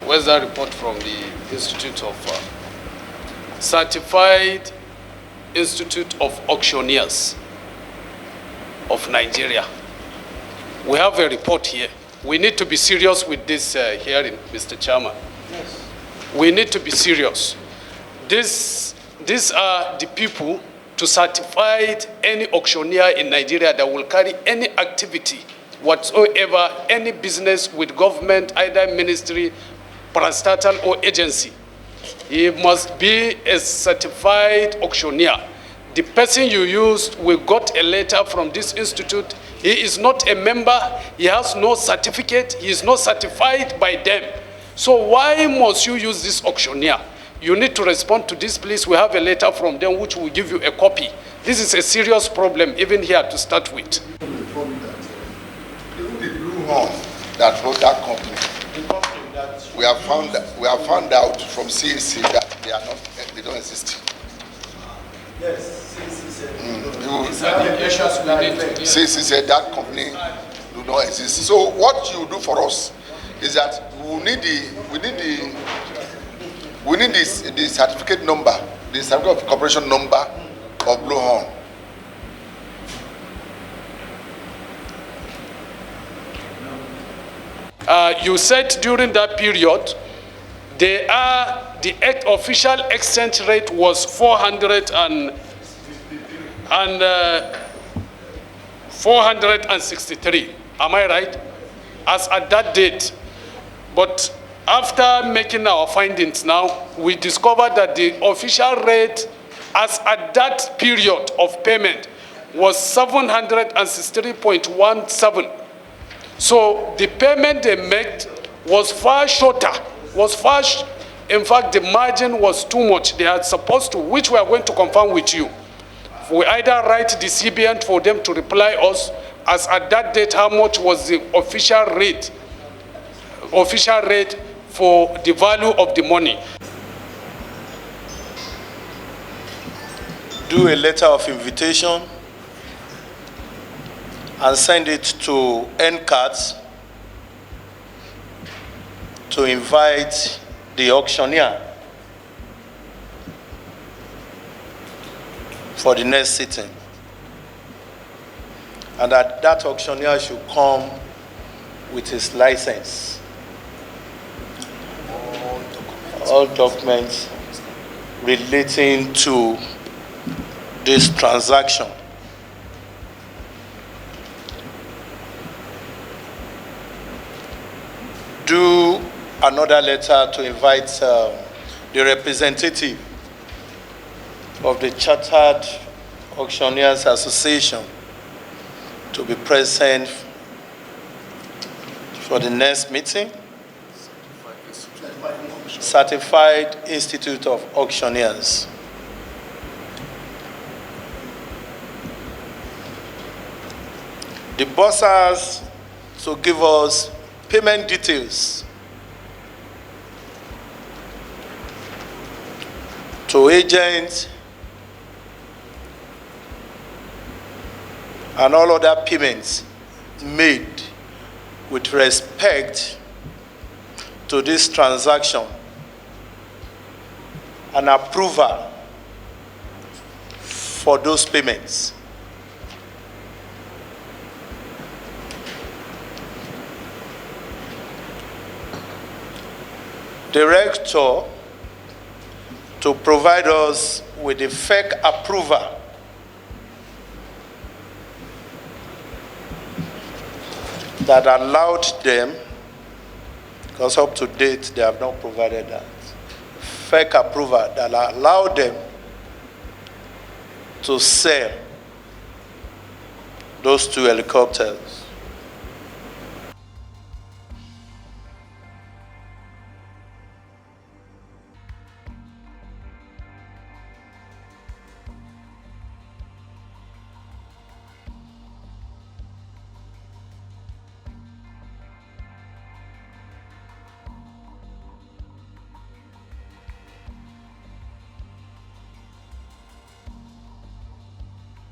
where's that report from the Institute of Certified Institute of Auctioneers of Nigeria? We have a report here. We need to be serious with this hearing, Mr. Chairman. Yes. We need to be serious. These are the people to certify any auctioneer in Nigeria that will carry any activity whatsoever, any business with government, either ministry, parastatal, or agency. He must be a certified auctioneer. The person you used, we got a letter from this institute. He is not a member. He has no certificate. He is not certified by them. So why must you use this auctioneer? You need to respond to this, please. We have a letter from them which will give you a copy. This is a serious problem, even here to start with. Even the Blue Horn that wrote that company, we have found out from CAC that they don't exist. Yes, CAC said. CAC said that company do not exist. So what you do for us is that we need the certificate number, the certificate of corporation number of Blue Horn. You said during that period, the official exchange rate was 463. Am I right? As at that date. But after making our findings now, we discovered that the official rate as at that period of payment was 763.17. So the payment they made was far shorter, in fact, the margin was too much. They are supposed to, which we are going to confirm with you. We either write the CBN for them to reply us as at that date how much was the official rate for the value of the money. Do a letter of invitation and send it to NCAT to invite the auctioneer for the next sitting. And that auctioneer should come with his license. All documents relating to this transaction. Do another letter to invite the representative of the Chartered Auctioneers Association to be present for the next meeting. Certified Institute of Auctioneers. The bursars to give us payment details to agents and all other payments made with respect to this transaction, and approval for those payments. Director to provide us with a fake approval that allowed them, because up to date they have not provided that, fake approval that allowed them to sell those 2 helicopters.